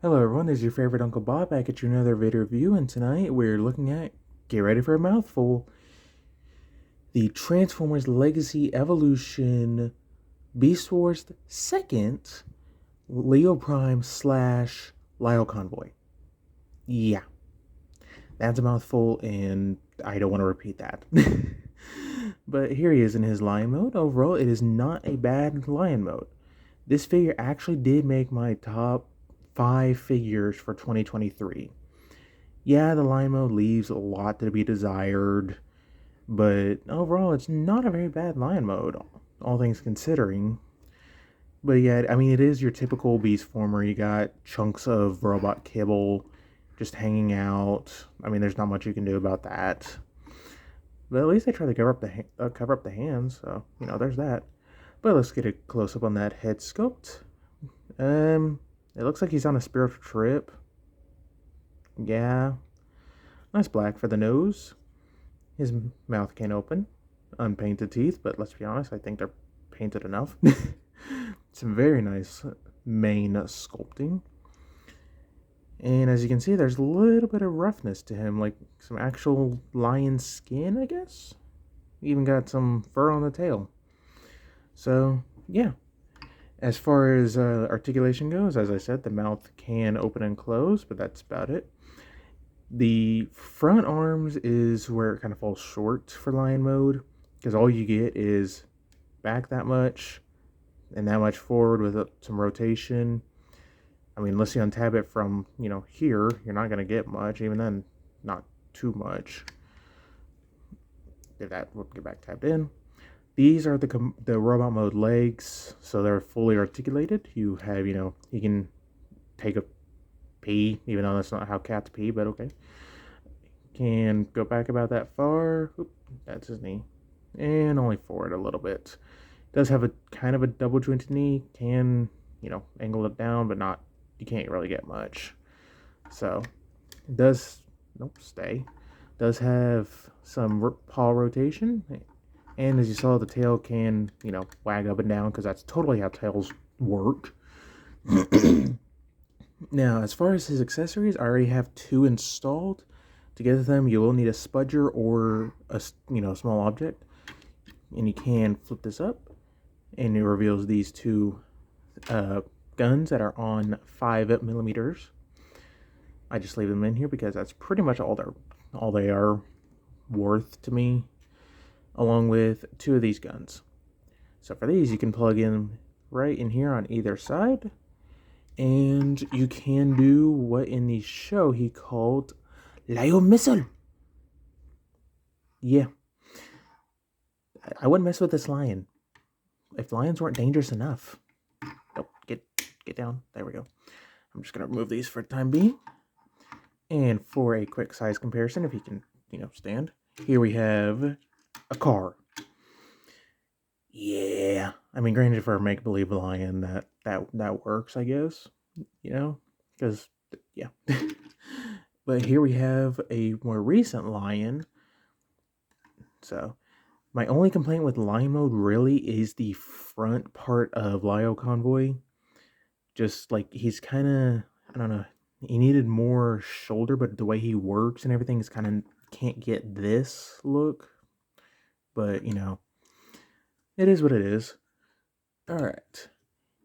Hello everyone, this is your favorite Uncle Bob back at another video review, and tonight we're looking at, get ready for a mouthful, the Transformers Legacy Evolution Beast Wars 2nd Leo Prime slash Lio Convoy. Yeah, that's a mouthful and I don't want to repeat that. But here he is in his lion mode. Overall, it is not a bad lion mode. This figure actually did make my top 5 figures for 2023. Yeah, the lion mode leaves a lot to be desired, but overall, it's not a very bad lion mode, all things considering. But yeah, I mean, it is your typical beast former. You got chunks of robot kibble just hanging out. I mean, there's not much you can do about that. But at least they try to cover up the hands, so there's that. But let's get a close up on that head sculpt. It looks like he's on a spiritual trip. Yeah, nice black for the nose. His mouth can't open. Unpainted teeth, but let's be honest, I think they're painted enough. Some very nice mane sculpting. And as you can see, there's a little bit of roughness to him, like some actual lion skin, I guess. Even got some fur on the tail. So, yeah. As far as articulation goes, as I said, the mouth can open and close, but that's about it. The front arms is where it kind of falls short for lion mode, because all you get is back that much and that much forward with some rotation. I mean, unless you untab it from, here, you're not going to get much. Even then, not too much. We'll get back tabbed in. These are the robot mode legs, so they're fully articulated. You have, you can take a pee, even though that's not how cats pee, but okay. Can go back about that far. Oop, that's his knee. And only forward a little bit. Does have a kind of a double jointed knee. Can, angle it down, but not, you can't really get much. So, it does, stay. Does have some paw rotation. And as you saw, the tail can, wag up and down, because that's totally how tails work. Now, as far as his accessories, I already have 2 installed. To get them, you will need a spudger or a small object, and you can flip this up, and it reveals these 2 guns that are on 5mm. I just leave them in here because that's pretty much all they are worth to me, along with 2 of these guns. So for these, you can plug in right in here on either side, and you can do what in the show he called Lio Missile. Yeah. I wouldn't mess with this lion. If lions weren't dangerous enough. Nope, get down. There we go. I'm just going to remove these for the time being. And for a quick size comparison, if you can, stand. Here we have a car. Yeah. I mean, granted, for a make-believe lion, that works, I guess. Because, yeah. But here we have a more recent lion. So, my only complaint with lion mode really is the front part of Lio Convoy. Just like he's kind of, I don't know, he needed more shoulder, but the way he works and everything is kind of can't get this look. But, it is what it is. Alright.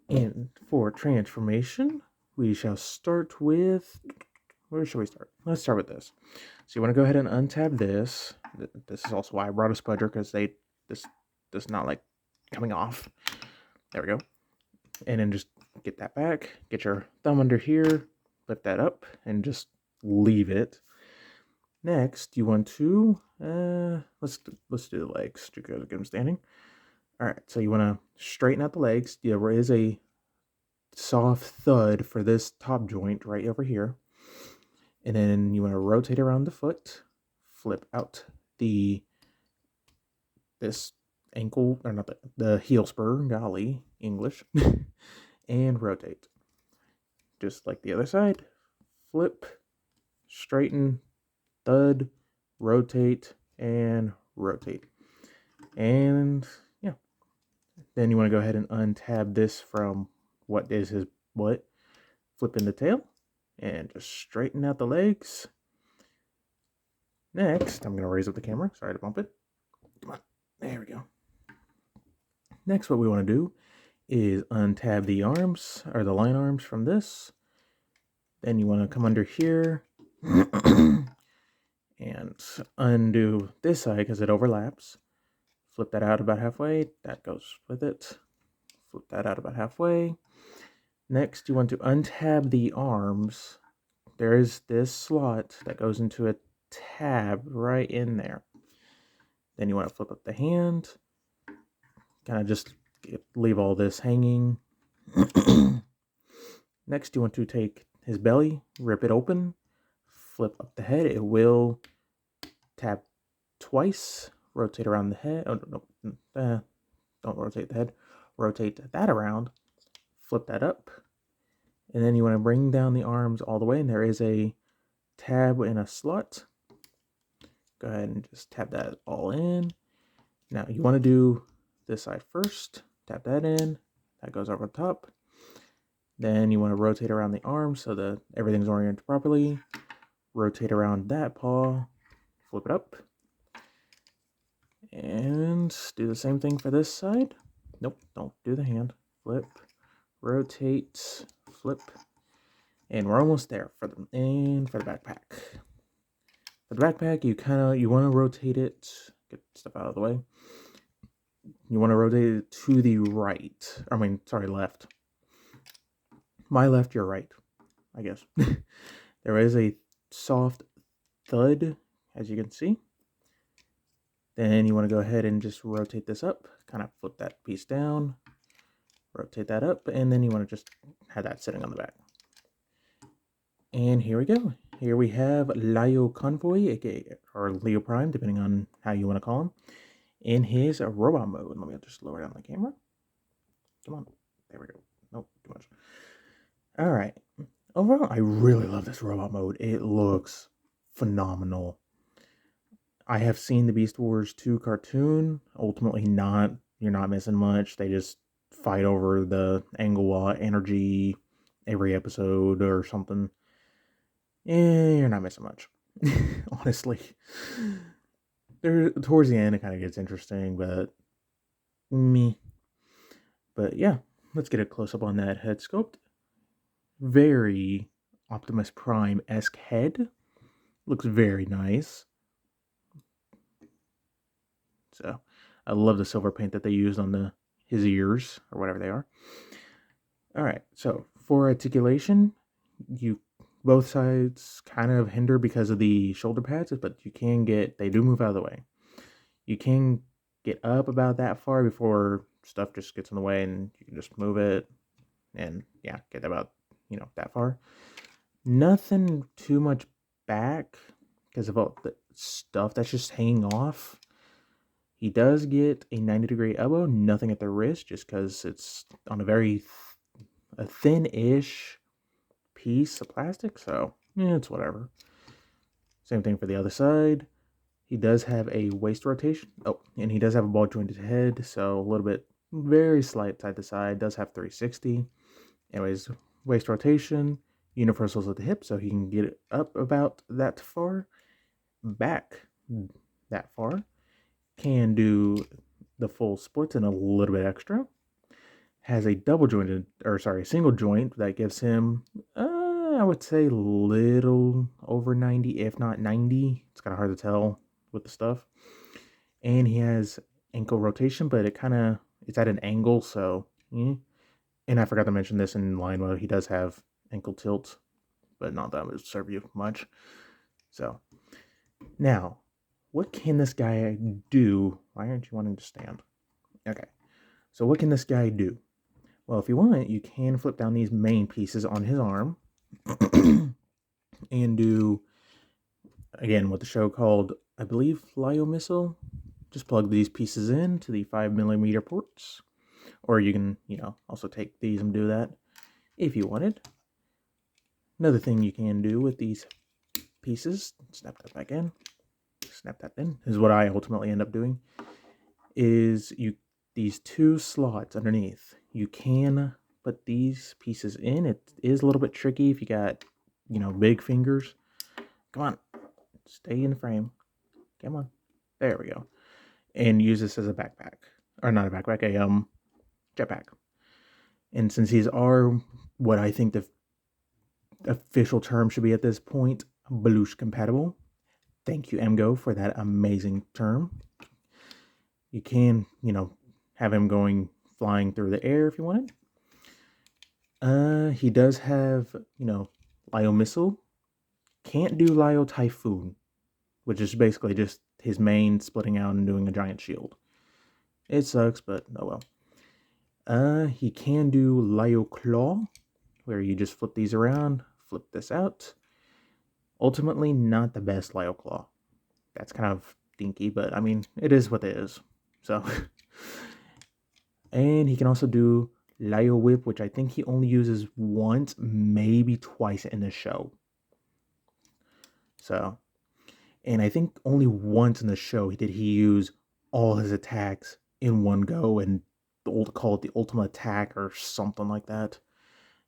And for transformation, we shall start with, where shall we start? Let's start with this. So you want to go ahead and untab this. This is also why I brought a spudger, because this does not like coming off. There we go. And then just get that back. Get your thumb under here. Lift that up and just leave it. Next, you want to let's do the legs to get them standing. All right. So you want to straighten out the legs. There is a soft thud for this top joint right over here. And then you want to rotate around the foot, flip out this ankle, or not the heel spur, golly, English, and rotate. Just like the other side, flip, straighten, thud, rotate, and rotate. And yeah, then you want to go ahead and untab this from what is his butt, flip in the tail, And just straighten out the legs. Next, I'm going to raise up the camera. Sorry to bump it. Come on. There we go. Next, what we want to do is untab the arms, or the line arms from this. Then you want to come under here and undo this side because it overlaps. Flip that out about halfway. That goes with it. Flip that out about halfway. Next, you want to untab the arms. There is this slot that goes into a tab right in there. Then you want to flip up the hand. Kind of just leave all this hanging. Next, you want to take his belly, rip it open, flip up the head. It will tab twice, rotate around the head. Oh, no, don't rotate the head. Rotate that around, flip that up. And then you want to bring down the arms all the way. And there is a tab and a slot. Go ahead and just tab that all in. Now you want to do this side first. Tap that in. That goes over the top. Then you want to rotate around the arm so that everything's oriented properly. Rotate around that paw. Flip it up. And do the same thing for this side. Nope, don't do the hand. Flip, rotate, flip. And we're almost there for the backpack. For the backpack, you want to rotate it. Get stuff out of the way. You want to rotate it to the right. Left. My left, your right, I guess. There is a soft thud, as you can see. Then you want to go ahead and just rotate this up. Kind of flip that piece down. Rotate that up. And then you want to just have that sitting on the back. And here we go. Here we have Lio Convoy, aka, or Leo Prime, depending on how you want to call him, in his robot mode. Let me just lower down the camera. Come on. There we go. Nope, too much. All right. Overall, I really love this robot mode. It looks phenomenal. I have seen the Beast Wars 2 cartoon. Ultimately not. You're not missing much. They just fight over the angle energy every episode or something. You're not missing much. Honestly. Towards the end, it kind of gets interesting, but me. But yeah, let's get a close-up on that head sculpt. Very Optimus Prime-esque head. Looks very nice. So, I love the silver paint that they used on his ears, or whatever they are. Alright, so for articulation, both sides kind of hinder because of the shoulder pads, but they do move out of the way. You can get up about that far before stuff just gets in the way, and you can just move it, and yeah, get about, that far. Nothing too much back because of all the stuff that's just hanging off. He does get a 90-degree elbow, nothing at the wrist, just because it's on a very thin-ish piece of plastic, so it's whatever. Same thing for the other side. He does have a waist rotation. Oh, and he does have a ball jointed head, so a little bit, very slight side to side. Does have 360. Anyways, waist rotation, universals at the hip, so he can get it up about that far, back that far. Can do the full splits and a little bit extra. Has a single joint that gives him, I would say, little over 90, if not 90. It's kind of hard to tell with the stuff. And he has ankle rotation, but it's at an angle, so And I forgot to mention this in line mode. He does have ankle tilt, but not that would serve you much. So, now, what can this guy do? Why aren't you wanting to stand? Okay, so what can this guy do? Well, if you want, you can flip down these main pieces on his arm and do, again, what the show called, I believe, Lio Missile. Just plug these pieces in to the 5mm ports. Or you can, also take these and do that if you wanted. Another thing you can do with these pieces, snap that back in, snap that in, is what I ultimately end up doing, is these two slots underneath, you can put these pieces in. It is a little bit tricky if you got big fingers. Come on, stay in the frame. Come on. There we go. And use this as a backpack. Or not a backpack, a jetpack. And since these are what I think the official term should be at this point, Belush compatible. Thank you, MGO, for that amazing term. You can, have him flying through the air if you wanted. He does have, Lio Missile. Can't do Lio Typhoon, which is basically just his main splitting out and doing a giant shield. It sucks, but oh well. He can do Lio Claw, where you just flip these around, flip this out. Ultimately, not the best Lio Claw. That's kind of dinky, but I mean, it is what it is. So, and he can also do Lio Whip, which I think he only uses once, maybe twice in the show. So, and I think only once in the show did he use all his attacks in one go and call it the ultimate attack or something like that.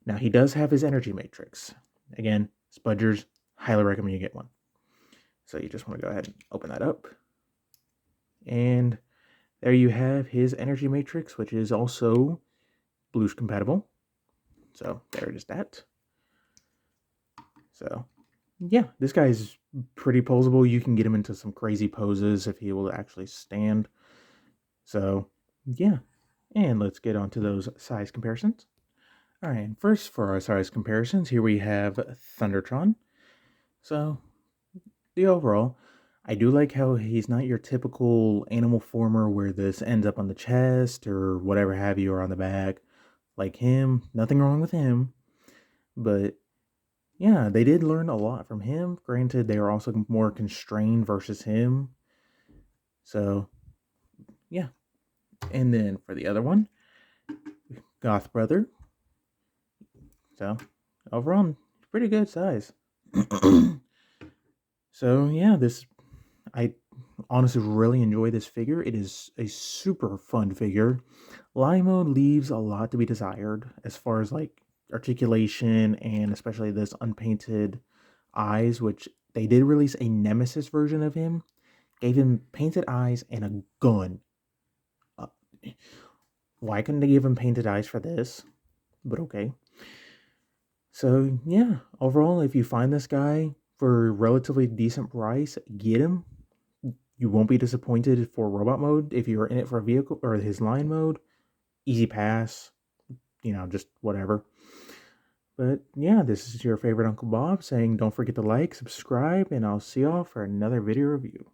Now, he does have his energy matrix. Again, Spudgers, highly recommend you get one. So you just want to go ahead and open that up. And there you have his energy matrix, which is also Belush compatible. So there it is that. So yeah, this guy's pretty posable. You can get him into some crazy poses if he will actually stand. So yeah, and let's get on to those size comparisons. All right, first for our size comparisons, here we have Thundertron. So the overall, I do like how he's not your typical animal former where this ends up on the chest or whatever have you or on the back. Like him, nothing wrong with him. But yeah, they did learn a lot from him. Granted, they are also more constrained versus him. So yeah. And then for the other one, Goth Brother. So overall, pretty good size. So yeah, I honestly really enjoy this figure. It is a super fun figure. Live mode leaves a lot to be desired as far as like articulation and especially this unpainted eyes, which they did release a Nemesis version of him. Gave him painted eyes and a gun. Uh, why couldn't they give him painted eyes for this? But okay. So yeah, overall, if you find this guy for a relatively decent price, get him. You won't be disappointed for robot mode. If you're in it for a vehicle or his line mode, easy pass, just whatever. But yeah, this is your favorite Uncle Bob saying don't forget to like, subscribe, and I'll see y'all for another video review.